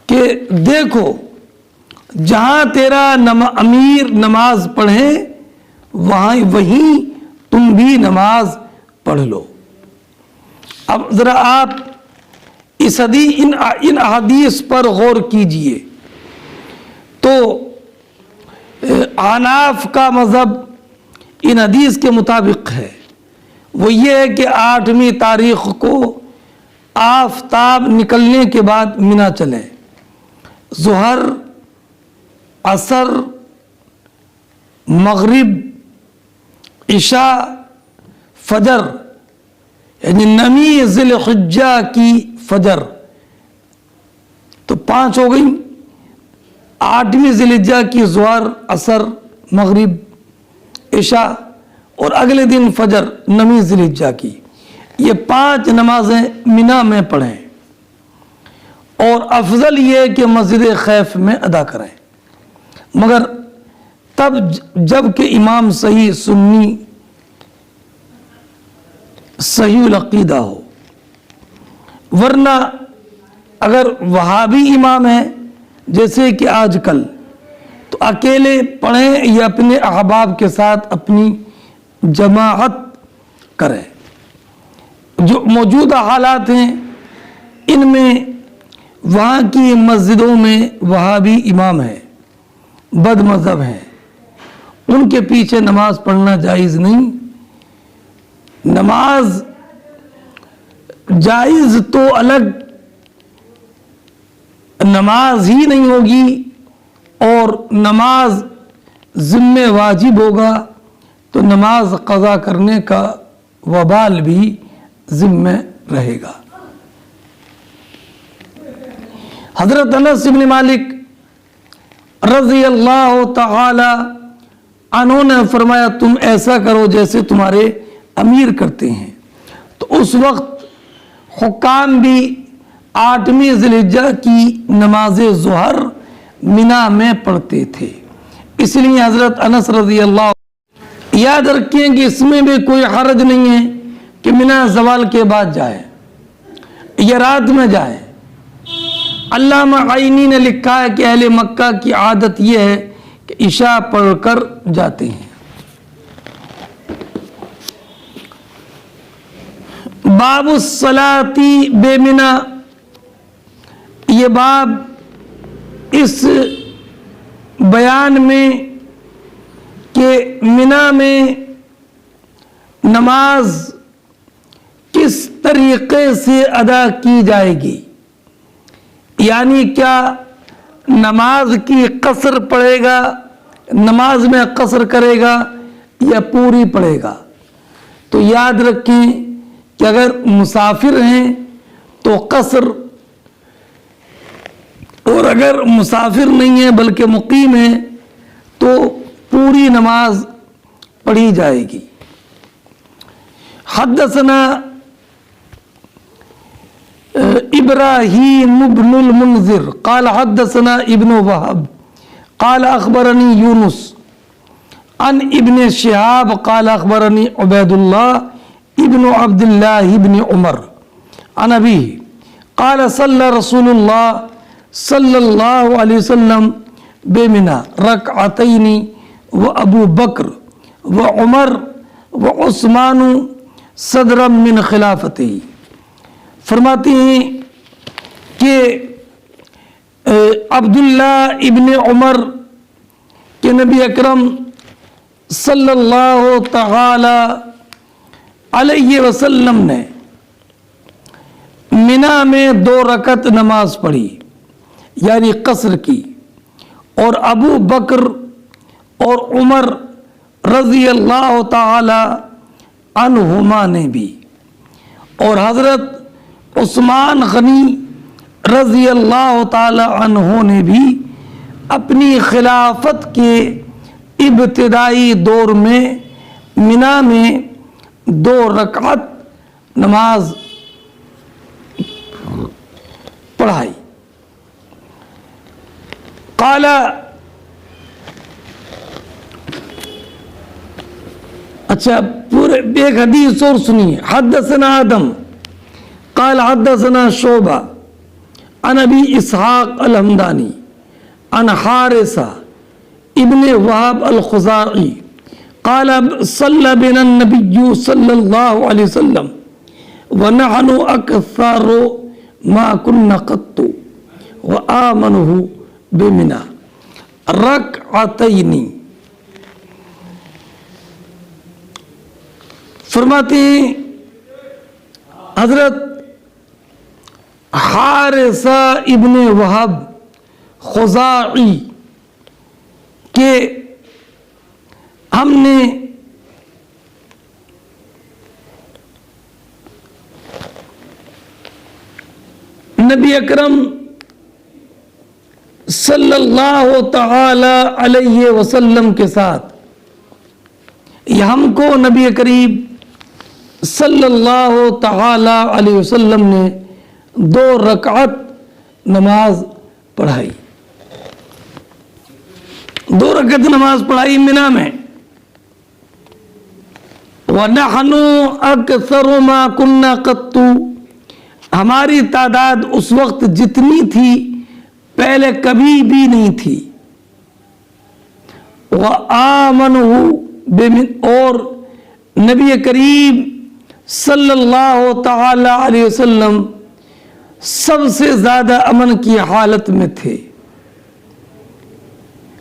کہ دیکھو جہاں تیرا امیر نماز پڑھے وہیں تم بھی نماز پڑھ لو. اب ذرا آپ ان احادیث پر غور کیجئے تو احناف کا مذہب ان حدیث کے مطابق ہے وہ یہ ہے کہ 8ویں تاریخ کو آفتاب نکلنے کے بعد مینا چلیں. ظہر عصر مغرب عشاء فجر یعنی 9ویں ذی الحجہ کی فجر تو 5 ہو گئی. 8ویں ذی الحجہ کی ظہر عصر مغرب عشاء اور اگلے دن فجر 9ویں ذی الحجہ کی. یہ 5 نمازیں مینا میں پڑھیں اور افضل یہ کہ مسجد خیف میں ادا کریں مگر تب جب کہ امام صحیح سنی صحیح العقیدہ ہو. ورنہ اگر وہابی امام ہے جیسے کہ آج کل تو اکیلے پڑھیں یا اپنے احباب کے ساتھ اپنی جماعت کریں. جو موجودہ حالات ہیں ان میں وہاں کی مسجدوں میں وہابی امام ہیں بد مذہب ہیں ان کے پیچھے نماز پڑھنا جائز نہیں. نماز جائز تو الگ نماز ہی نہیں ہوگی اور نماز ذمہ واجب ہوگا تو نماز قضا کرنے کا وبال بھی ذمہ رہے گا. حضرت انس بن مالک رضی اللہ تعالی عنہ نے فرمایا تم ایسا کرو جیسے تمہارے امیر کرتے ہیں. تو اس وقت حکام بھی 8ویں ذی الحجہ کی نماز ظہر مینا میں پڑھتے تھے. اس لیے حضرت انس رضی اللہ یاد رکھیں کہ اس میں بھی کوئی حرج نہیں ہے کہ مینا زوال کے بعد جائیں یا رات میں جائیں. علامہ عینی نے لکھا ہے کہ اہل مکہ کی عادت یہ ہے کہ عشاء پڑھ کر جاتے ہیں. باب الصلاۃ بمنی، یہ باب اس بیان میں کہ مینا میں نماز کس طریقے سے ادا کی جائے گی، یعنی کیا نماز کی قصر پڑھے گا، نماز میں قصر کرے گا یا پوری پڑھے گا. تو یاد رکھیں کہ اگر مسافر ہیں تو قصر، اور اگر مسافر نہیں ہیں بلکہ مقیم ہیں تو پوری نماز پڑھی جائے گی. حدثنا ابراہیم بن المنذر قال حدثنا ابن وهب قال اخبرني یونس عن ابن شهاب قال اخبرني عبید اللہ ابن عبد اللہ ابن عمر عن ابیہ قال صلی رسول اللہ صلی اللہ علیہ وسلم بمنا رکعتین و ابو بکر و عمر و عثمان صدرا من خلافتی. فرماتے ہیں کہ عبداللہ ابن عمر کہ نبی اکرم صلی اللہ تعالی علیہ وسلم نے منا میں 2 رکعت نماز پڑھی یعنی قصر کی، اور ابو بکر اور عمر رضی اللہ تعالی عنہما نے بھی، اور حضرت عثمان غنی رضی اللہ تعالی عنہ نے بھی اپنی خلافت کے ابتدائی دور میں منا میں 2 رکعت نماز پڑھائی. قال اچھا پورے ایک حدیث اور سنیے. حدثنا آدم قال حدثنا شعبہ عن ابی اسحاق الحمدانی عن حارثہ ابن وہب الخزاعی قال صلی بنا النبی صلی اللہ علیہ وسلم ونحن اکثر ما كنا قط وآمنه بمنا رکعتین. فرماتے ہیں حضرت حارثہ ابن وہب خزاعی کہ ہم نے نبی اکرم صلی اللہ تعالی علیہ وسلم کے ساتھ، ہم کو نبی کریم صلی اللہ تعالی علیہ وسلم نے 2 رکعت نماز پڑھائی، 2 رکعت نماز پڑھائی منا میں. وَنَحْنُ أَكْثَرُ مَا كُنَّا قَطُّ، ہماری تعداد اس وقت جتنی تھی پہلے کبھی بھی نہیں تھی. وَآمَنُهُ بِمِنْ، اور نبی کریم صلی اللہ تعالی علیہ وسلم سب سے زیادہ امن کی حالت میں تھے،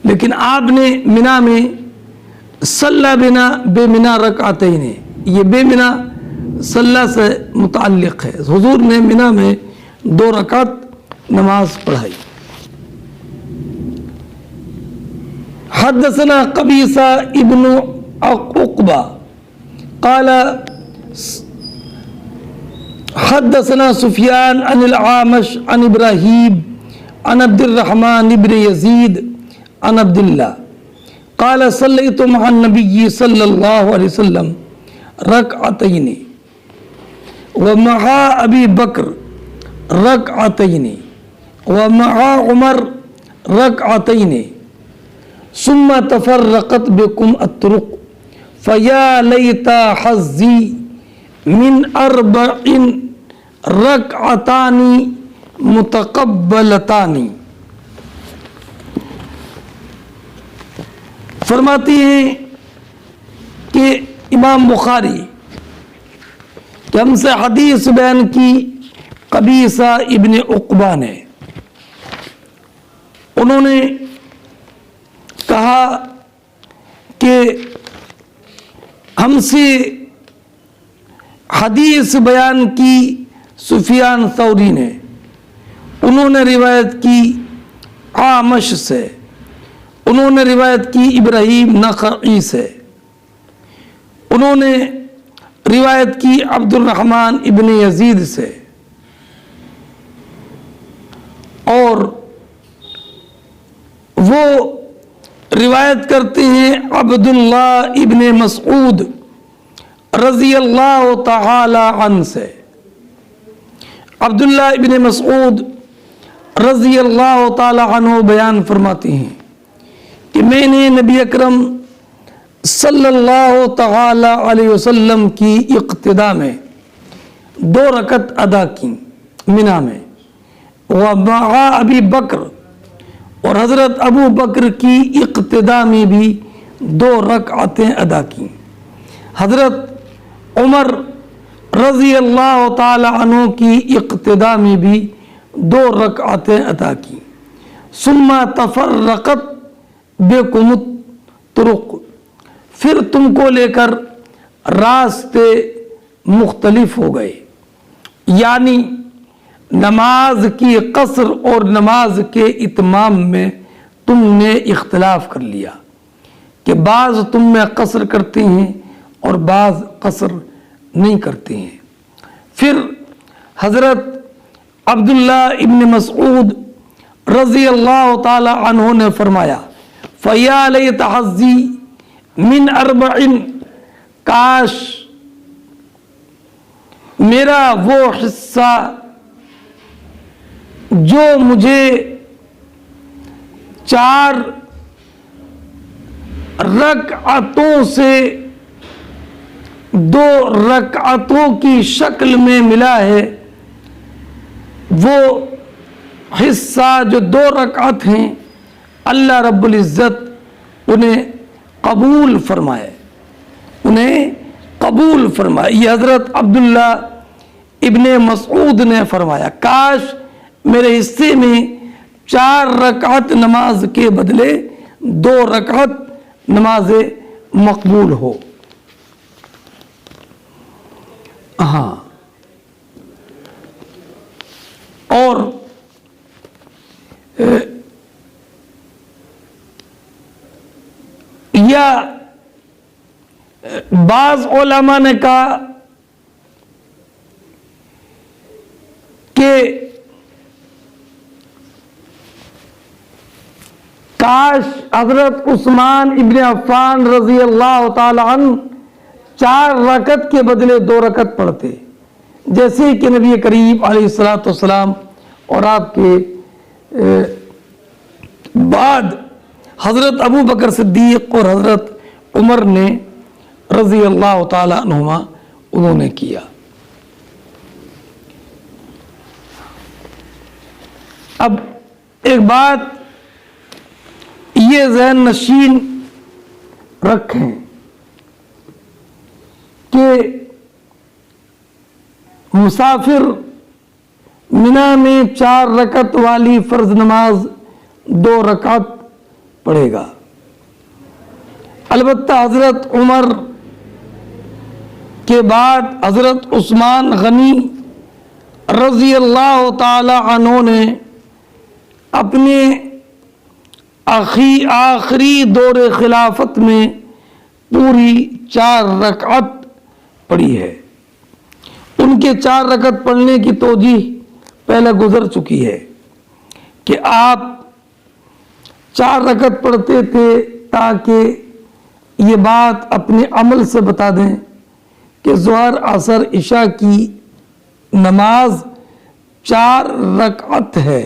لیکن آپ نے منا میں صلی بنا بے منا رکعتین، یہ بے منا صلی سے متعلق ہے. حضور نے منا میں 2 رکعت نماز پڑھائی. حدثنا قبیصہ ابن عقبہ قال حدثنا سفیان عن العامش عن ابراہیم عن عبد الرحمن ابن یزید عن عبداللہ قال صلیت مع النبی صلی اللہ علیہ وسلم رکعتین ومع ابی بکر رکعتین ومع عمر رکعتین ثم تفرقت بكم الطرق فيا ليت حظي من 4 ركعتان متقبلتان. فرماتی ہیں کہ امام بخاری کہ ہم سے حدیث بیان کی قبیصہ ابن عقبہ نے، انہوں نے کہا کہ ہم سے حدیث بیان کی سفیان ثوری نے، انہوں نے روایت کی عامش سے، انہوں نے روایت کی ابراہیم نخعی سے، انہوں نے روایت کی عبد الرحمن ابن یزید سے، اور وہ روایت کرتے ہیں عبداللہ ابن مسعود رضی اللہ تعالی عنہ سے. عبداللہ ابن مسعود رضی اللہ تعالی عنہ بیان فرماتے ہیں کہ میں نے نبی اکرم صلی اللہ تعالی علیہ وسلم کی اقتداء میں 2 رکعت ادا کی منا میں. ومع ابی بکر، اور حضرت ابو بکر کی اقتدا میں بھی 2 رکعتیں ادا کی، حضرت عمر رضی اللہ تعالی عنہ کی اقتدا میں بھی 2 رکعتیں ادا کی۔ ثم تفرقت بکم الطرق، پھر تم کو لے کر راستے مختلف ہو گئے، یعنی نماز کی قصر اور نماز کے اتمام میں تم نے اختلاف کر لیا کہ بعض تم میں قصر کرتے ہیں اور بعض قصر نہیں کرتے ہیں۔ پھر حضرت عبداللہ ابن مسعود رضی اللہ تعالی عنہ نے فرمایا فَيَا لَيْتَ حَظِّي مِنْ أَرْبَعٍ، کاش میرا وہ حصہ جو مجھے 4 رکعتوں سے 2 رکعتوں کی شکل میں ملا ہے، وہ حصہ جو 2 رکعت ہیں اللہ رب العزت انہیں قبول فرمائے، انہیں قبول فرمائے۔ یہ حضرت عبداللہ ابن مسعود نے فرمایا کاش میرے حصے میں 4 رکعت نماز کے بدلے 2 رکعت نماز مقبول ہو۔ ہاں، اور یا بعض علماء نے کہا کہ کاش حضرت عثمان ابن عفان رضی اللہ تعالی عنہ 4 رکعت کے بدلے 2 رکعت پڑھتے، جیسے کہ نبی کریم علیہ الصلوۃ والسلام اور آپ کے بعد حضرت ابو بکر صدیق اور حضرت عمر نے رضی اللہ تعالی عنہما انہوں نے کیا۔ اب ایک بات یہ ذہن نشین رکھیں کہ مسافر منی میں 4 رکعت والی فرض نماز 2 رکعت پڑھے گا، البتہ حضرت عمر کے بعد حضرت عثمان غنی رضی اللہ تعالی عنہ نے اپنے آخری دور خلافت میں پوری 4 رکعت پڑھی ہے۔ ان کے 4 رکعت پڑھنے کی توجیہ پہلے گزر چکی ہے کہ آپ 4 رکعت پڑھتے تھے تاکہ یہ بات اپنے عمل سے بتا دیں کہ ظہر عصر عشاء کی نماز 4 رکعت ہے،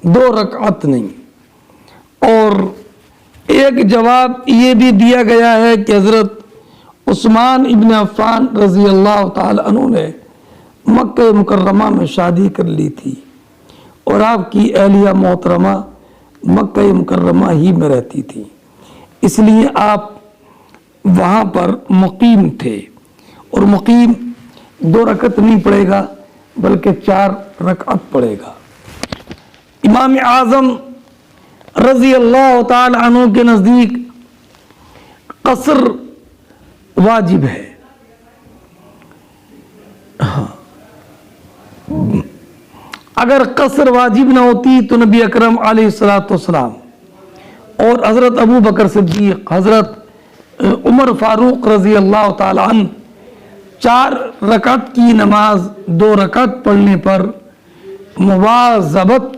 2 رکعت نہیں۔ اور ایک جواب یہ بھی دیا گیا ہے کہ حضرت عثمان ابن عفان رضی اللہ تعالی عنہ نے مکہ مکرمہ میں شادی کر لی تھی اور آپ کی اہلیہ محترمہ مکہ مکرمہ ہی میں رہتی تھی، اس لیے آپ وہاں پر مقیم تھے، اور مقیم 2 رکعت نہیں پڑھے گا بلکہ 4 رکعت پڑھے گا۔ امام اعظم رضی اللہ تعالی عنہ کے نزدیک قصر واجب ہے۔ اگر قصر واجب نہ ہوتی تو نبی اکرم علیہ الصلوۃ والسلام اور حضرت ابو بکر صدیق، حضرت عمر فاروق رضی اللہ تعالی عنہ 4 رکعت کی نماز 2 رکعت پڑھنے پر مواظبت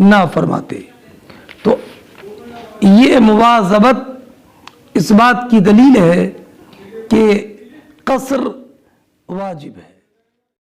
نہ فرماتے۔ تو یہ مواظبت اس بات کی دلیل ہے کہ قصر واجب ہے۔